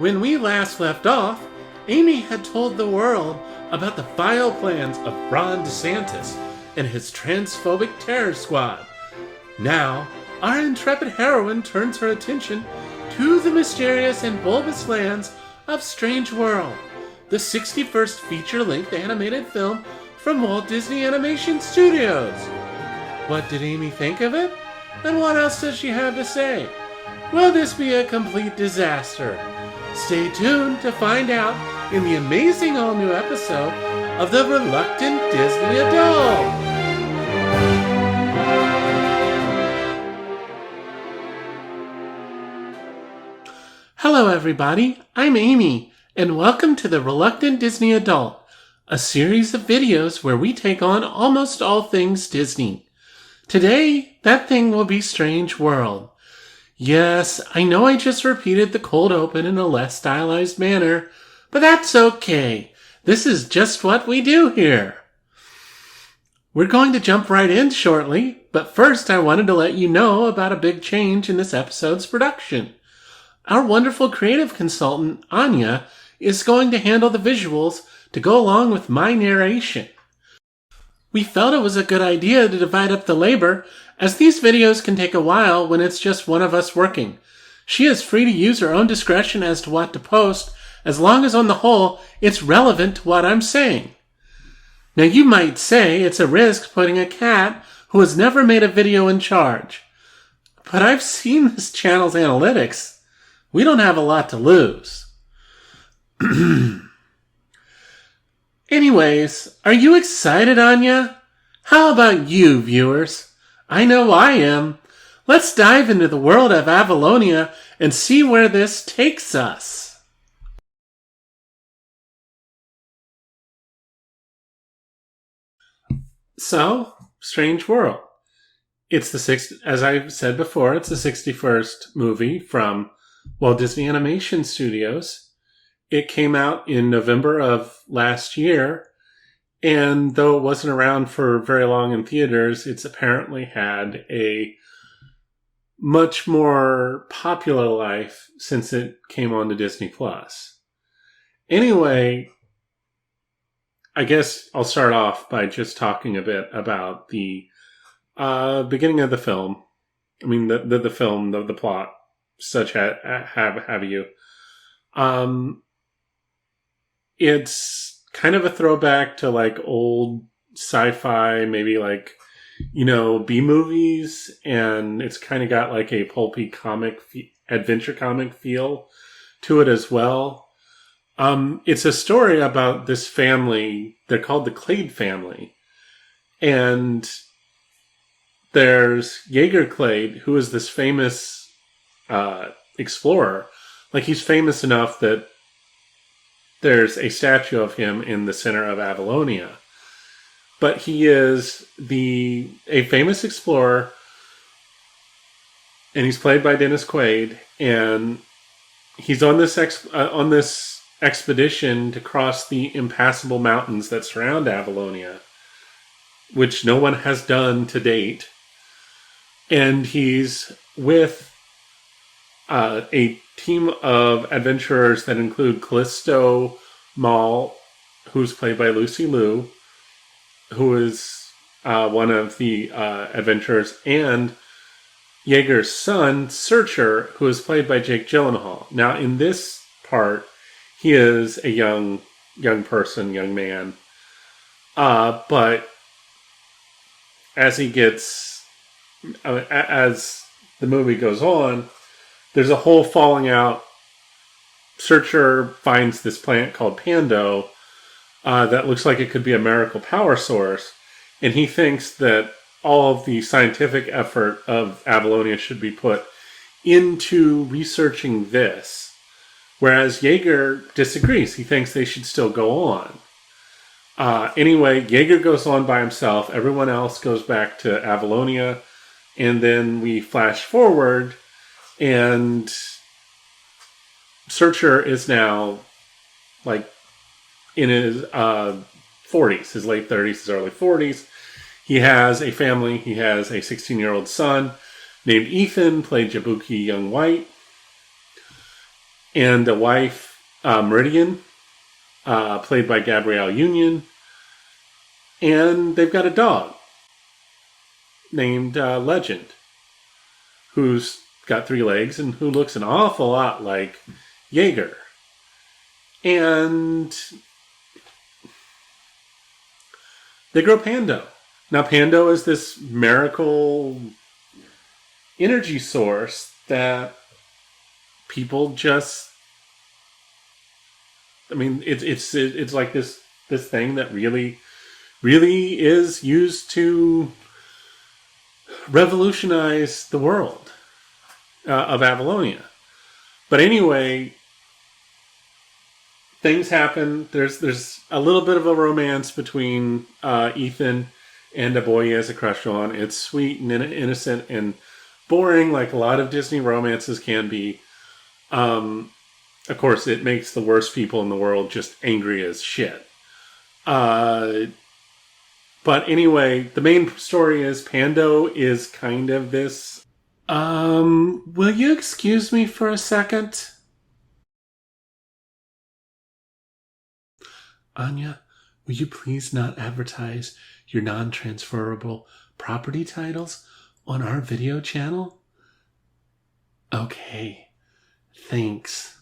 When we last left off, Amy had told the world about the vile plans of Ron DeSantis and his transphobic terror squad. Now, our intrepid heroine turns her attention to the mysterious and bulbous lands of Strange World, the 61st feature-length animated film from Walt Disney Animation Studios. What did Amy think of it? And what else does she have to say? Will this be a complete disaster? Stay tuned to find out in the amazing all-new episode of The Reluctant Disney Adult. Hello everybody, I'm Amy, and welcome to The Reluctant Disney Adult, a series of videos where we take on almost all things Disney. Today, that thing will be Strange World. Yes, I know I just repeated the cold open in a less stylized manner, but that's okay. This is just what we do here. We're going to jump right in shortly, but first I wanted to let you know about a big change in this episode's production. Our wonderful creative consultant, Anya, is going to handle the visuals to go along with my narration. We felt it was a good idea to divide up the labor, as these videos can take a while when it's just one of us working. She is free to use her own discretion as to what to post, as long as on the whole, it's relevant to what I'm saying. Now you might say it's a risk putting a cat who has never made a video in charge. But I've seen this channel's analytics. We don't have a lot to lose. Anyways, are you excited, Anya? How about you, viewers? I know I am. Let's dive into the world of Avalonia and see where this takes us. So, Strange World. It's as I've said before, it's the 61st movie from Walt Disney Animation Studios. It came out in November of last year, and though it wasn't around for very long in theaters, it's apparently had a much more popular life since it came on to Disney+. Anyway, I guess I'll start off by just talking a bit about the beginning of the film. I mean, the film, the plot, such have you. It's kind of a throwback to like old sci-fi, maybe like, B movies, and it's kind of got like a pulpy adventure comic feel to it as well. It's a story about this family. They're called the Clade family, and there's Jaeger Clade, who is this famous explorer. Like, he's famous enough that there's a statue of him in the center of Avalonia. But he is a famous explorer, and he's played by Dennis Quaid, and he's on this expedition to cross the impassable mountains that surround Avalonia, which no one has done to date. And he's with a team of adventurers that include Callisto Mall, who's played by Lucy Liu, who is one of the adventurers, and Jaeger's son, Searcher, who is played by Jake Gyllenhaal. Now, in this part, he is a young man. But as the movie goes on, there's a whole falling out. Searcher finds this plant called Pando that looks like it could be a miracle power source, and he thinks that all of the scientific effort of Avalonia should be put into researching this, whereas Jaeger disagrees. He thinks they should still go on. Anyway, Jaeger goes on by himself. Everyone else goes back to Avalonia, and then we flash forward, and Searcher is now like in his 40s, his late 30s, his early 40s. He has a family. He has a 16-year-old son named Ethan, played Jabuki Young White. and the wife, Meridian, played by Gabrielle Union. And they've got a dog named Legend, who's got 3 legs and who looks an awful lot like Jaeger. And they grow Pando. Now, Pando is this miracle energy source that people just... I mean, it's like this thing that really is used to revolutionize the world of Avalonia. But anyway, things happen. There's a little bit of a romance between Ethan and a boy he has a crush on. It's sweet and innocent and boring, like a lot of Disney romances can be. Of course, it makes the worst people in the world just angry as shit. But anyway, the main story is Pando is kind of this... will you excuse me for a second? Anya, will you please not advertise your non-transferable property titles on our video channel? Okay, thanks.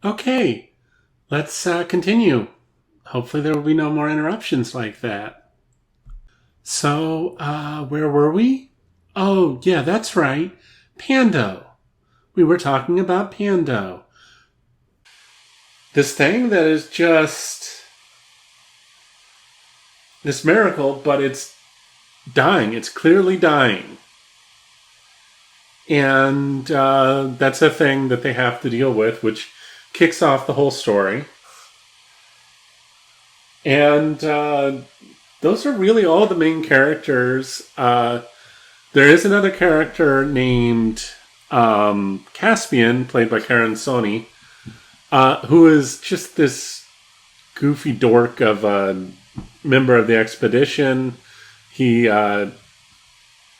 Okay, let's continue. Hopefully there will be no more interruptions like that. So, where were we? Oh, yeah, that's right. Pando. We were talking about Pando. This thing that is just this miracle, but it's dying. It's clearly dying. And that's a thing that they have to deal with, which kicks off the whole story. And those are really all the main characters. There is another character named Caspian, played by Karen Sony, who is just this goofy dork of a member of the expedition. He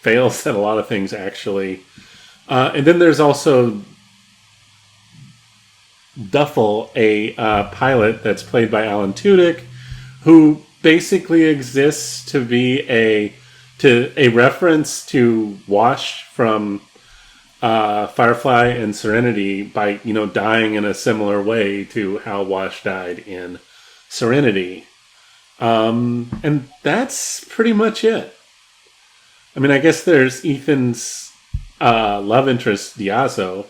fails at a lot of things, actually. And then there's also Duffel, a pilot that's played by Alan Tudyk, who basically exists to be a reference to Wash from Firefly and Serenity by, dying in a similar way to how Wash died in Serenity. And that's pretty much it. I mean, I guess there's Ethan's love interest, Diazo,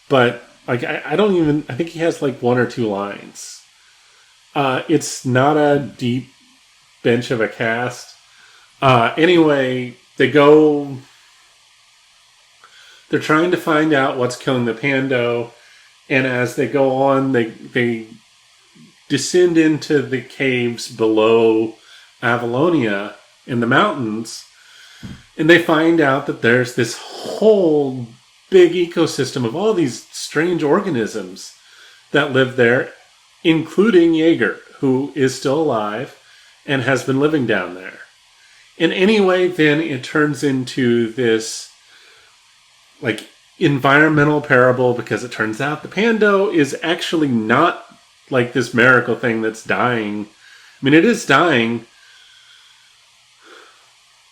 but like I think he has like 1 or 2 lines. It's not a deep bench of a cast. Anyway, they're trying to find out what's killing the Pando, and as they go on, they descend into the caves below Avalonia in the mountains, and they find out that there's this whole big ecosystem of all these strange organisms that live there, including Jaeger, who is still alive and has been living down there. And anyway, then it turns into this like environmental parable, because it turns out the Pando is actually not like this miracle thing that's dying. I mean, it is dying,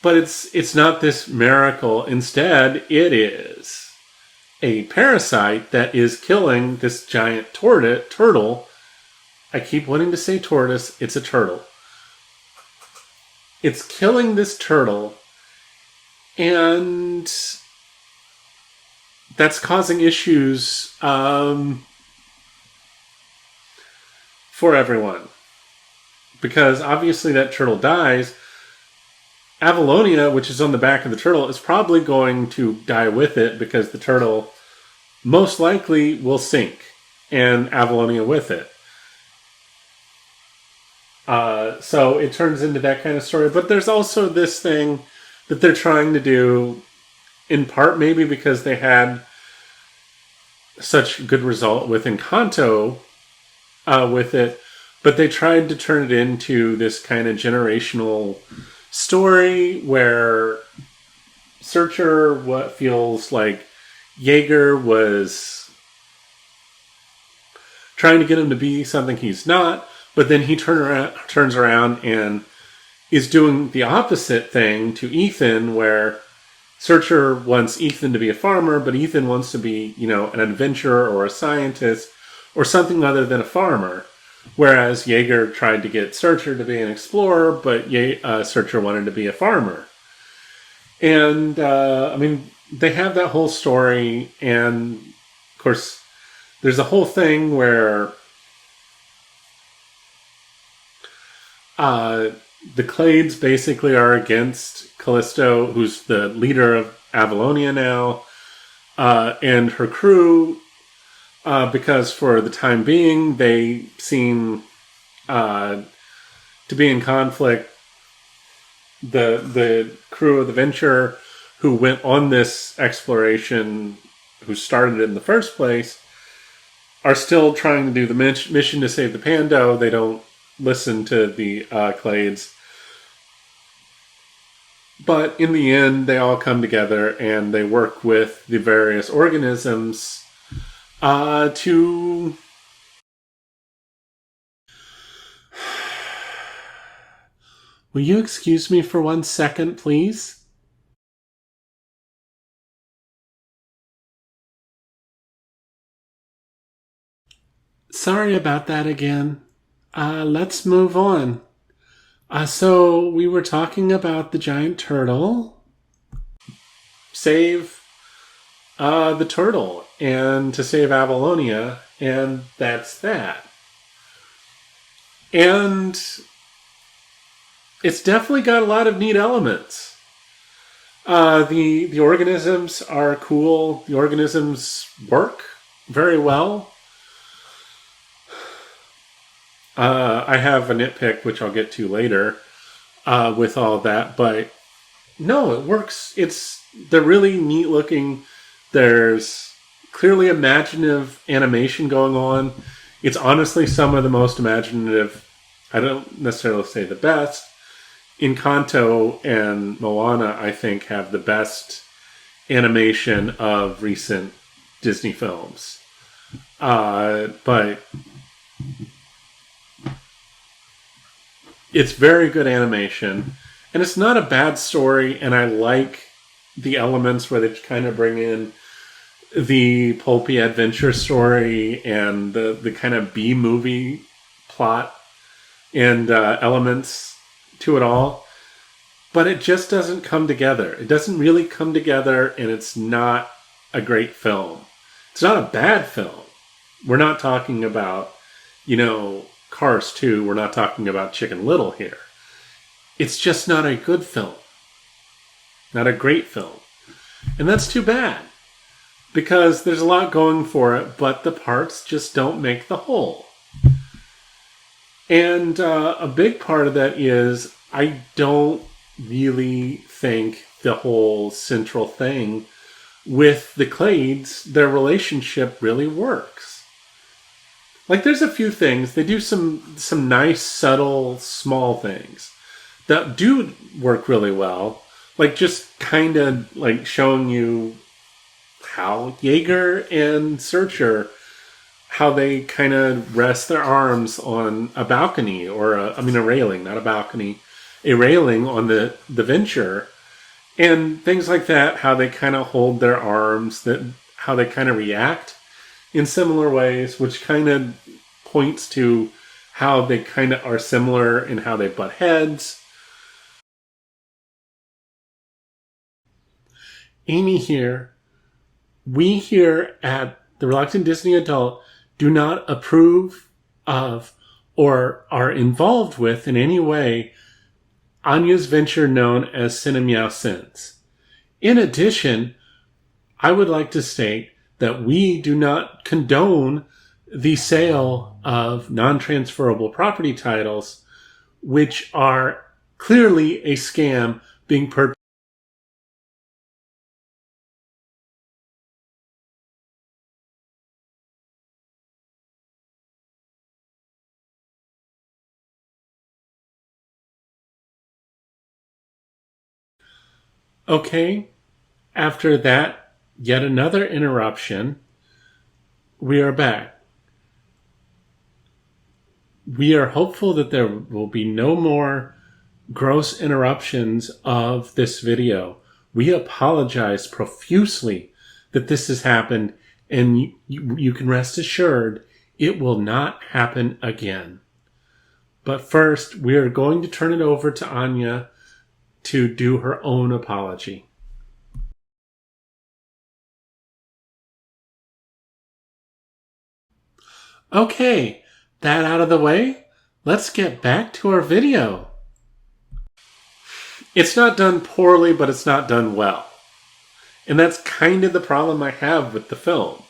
but it's not this miracle. Instead, it is a parasite that is killing this giant turtle. I keep wanting to say tortoise. It's a turtle. It's killing this turtle, and that's causing issues for everyone. Because obviously that turtle dies. Avalonia, which is on the back of the turtle, is probably going to die with it, because the turtle most likely will sink, and Avalonia with it. So it turns into that kind of story. But there's also this thing that they're trying to do, in part maybe because they had such good result with Encanto with it, but they tried to turn it into this kind of generational story where Searcher feels like Jaeger was trying to get him to be something he's not, but then he turns around and is doing the opposite thing to Ethan, where Searcher wants Ethan to be a farmer, but Ethan wants to be, an adventurer or a scientist or something other than a farmer. Whereas Jaeger tried to get Searcher to be an explorer, but Searcher wanted to be a farmer. And, they have that whole story, and of course, there's a whole thing where the Clades basically are against Callisto, who's the leader of Avalonia now, and her crew, because for the time being, they seem to be in conflict. The crew of the Venture, who went on this exploration, who started it in the first place, are still trying to do the mission to save the Pando. They don't listen to the Clades. But in the end, they all come together and they work with the various organisms to... Will you excuse me for 1 second, please? Sorry about that again. Let's move on. So we were talking about the giant turtle. Save the turtle and to save Avalonia, and that's that. And it's definitely got a lot of neat elements. The organisms are cool. The organisms work very well. I have a nitpick, which I'll get to later, with all that. But no, it works. They're really neat looking. There's clearly imaginative animation going on. It's honestly some of the most imaginative. I don't necessarily say the best. Encanto and Moana, I think, have the best animation of recent Disney films. But it's very good animation, and it's not a bad story, and I like the elements where they kind of bring in the pulpy adventure story and the kind of B-movie plot and elements to it all. But it just doesn't come together. It doesn't really come together, and it's not a great film. It's not a bad film. We're not talking about, Cars 2. We're not talking about Chicken Little here. It's just not a good film. Not a great film. And that's too bad. Because there's a lot going for it, but the parts just don't make the whole. And a big part of that is I don't really think the whole central thing with the Clades, their relationship really works. Like, there's a few things. They do some nice, subtle, small things that do work really well. Like, just kind of, like, showing you how Jaeger and Searcher, how they kind of rest their arms on a balcony, or a railing, not a balcony, a railing on the Venture, and things like that, how they kind of hold their arms, how they kind of react in similar ways, which kind of points to how they kind of are similar in how they butt heads. Amy here. We here at the Reluctant Disney Adult do not approve of or are involved with in any way Anya's venture known as Cinemeow Sense. In addition, I would like to state that we do not condone the sale of non-transferable property titles, which are clearly a scam being purchased. Okay, after that Yet another interruption. We are back. We are hopeful that there will be no more gross interruptions of this video. We apologize profusely that this has happened, and you can rest assured it will not happen again. But first, we are going to turn it over to Anya to do her own apology. Okay, that out of the way, let's get back to our video. It's not done poorly, but it's not done well. And that's kind of the problem I have with the film.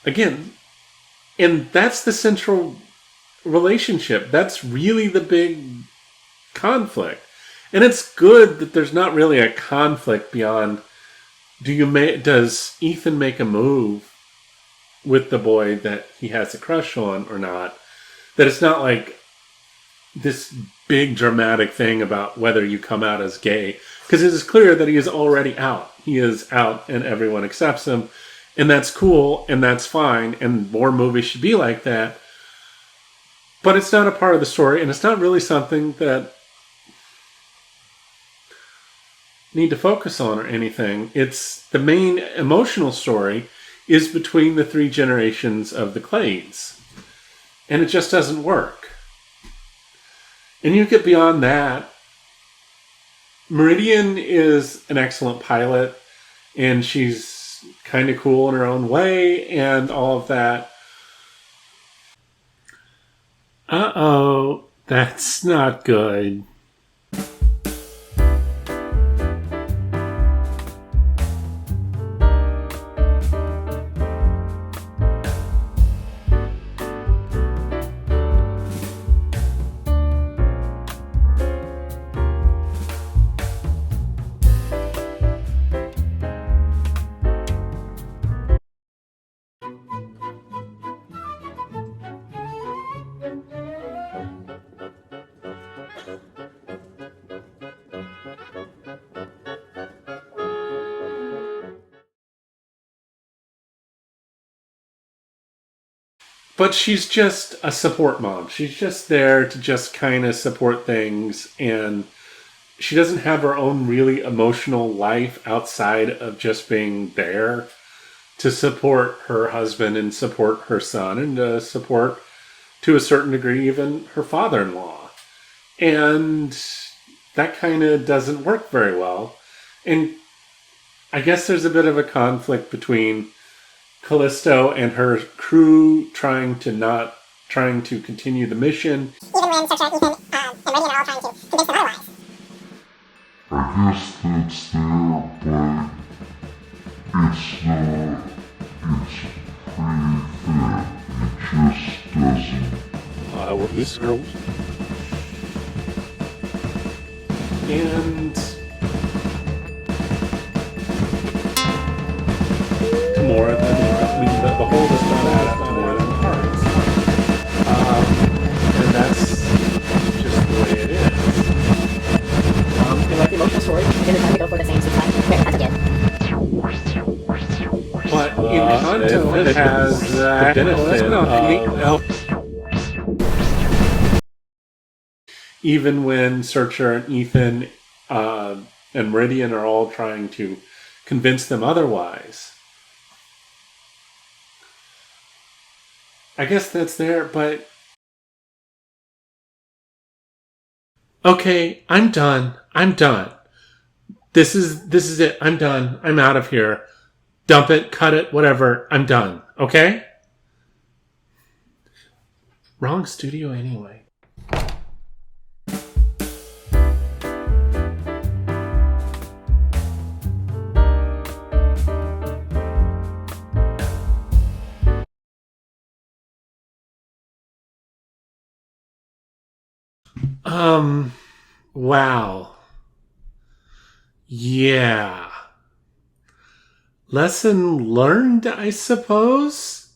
Again, and that's the central relationship. That's really the big conflict. And it's good that there's not really a conflict beyond does Ethan make a move with the boy that he has a crush on or not. That it's not like this big dramatic thing about whether you come out as gay. Because it is clear that he is already out. He is out and everyone accepts him. And that's cool and that's fine. And more movies should be like that. But it's not a part of the story. And it's not really something that need to focus on or anything. It's the main emotional story is between the three generations of the Clades. And it just doesn't work. And you get beyond that. Meridian is an excellent pilot, and she's kind of cool in her own way, and all of that. Uh-oh, that's not good. But she's just a support mom. She's just there to just kind of support things, and she doesn't have her own really emotional life outside of just being there to support her husband and support her son and to support, to a certain degree, even her father-in-law. And that kind of doesn't work very well. And I guess there's a bit of a conflict between Callisto and her crew trying to continue the mission. Even when Searcher, Ethan, and Meridian are all trying to convince them otherwise. I guess that's there, but it's not, it's pretty thin. It just doesn't. With this girl. And more than the whole does not add up to more than the parts. And that's just the way it is. And like the emotional story, then they're trying to go for the same side. Very hard to get. But Encanto has the benefit of even when Searcher and Ethan and Meridian are all trying to convince them otherwise. I guess that's there, but... Okay, I'm done. This is it. I'm done. I'm out of here. Dump it, cut it, whatever. I'm done. Okay? Wrong studio anyway. Wow. Yeah. Lesson learned, I suppose?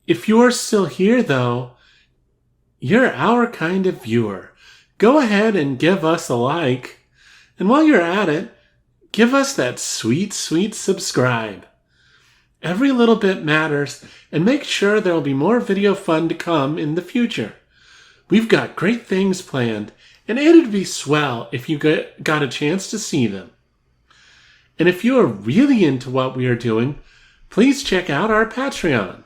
If you're still here, though, you're our kind of viewer. Go ahead and give us a like. And while you're at it, give us that sweet, sweet subscribe. Every little bit matters, and make sure there will be more video fun to come in the future. We've got great things planned, and it'd be swell if you got a chance to see them. And if you are really into what we are doing, please check out our Patreon.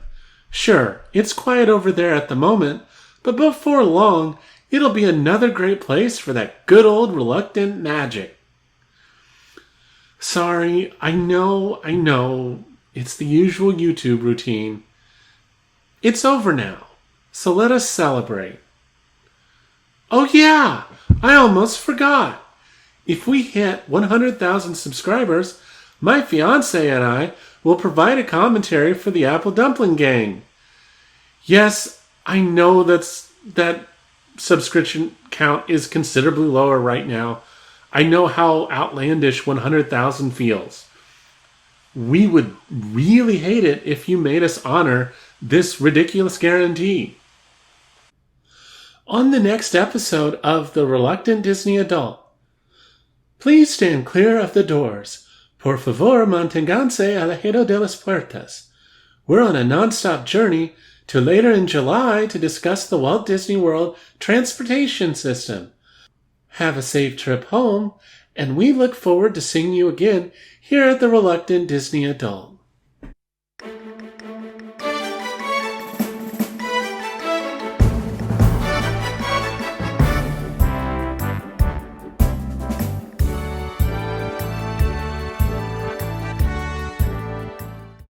Sure, it's quiet over there at the moment, but before long, it'll be another great place for that good old reluctant magic. Sorry, I know, it's the usual YouTube routine. It's over now, so let us celebrate. Oh yeah, I almost forgot. If we hit 100,000 subscribers, my fiance and I will provide a commentary for the Apple Dumpling Gang. Yes, I know that subscription count is considerably lower right now. I know how outlandish 100,000 feels. We would really hate it if you made us honor this ridiculous guarantee. On the next episode of The Reluctant Disney Adult, please stand clear of the doors. Por favor, manténganse alejado de las puertas. We're on a non-stop journey to later in July to discuss the Walt Disney World transportation system. Have a safe trip home, and we look forward to seeing you again here at The Reluctant Disney Adult.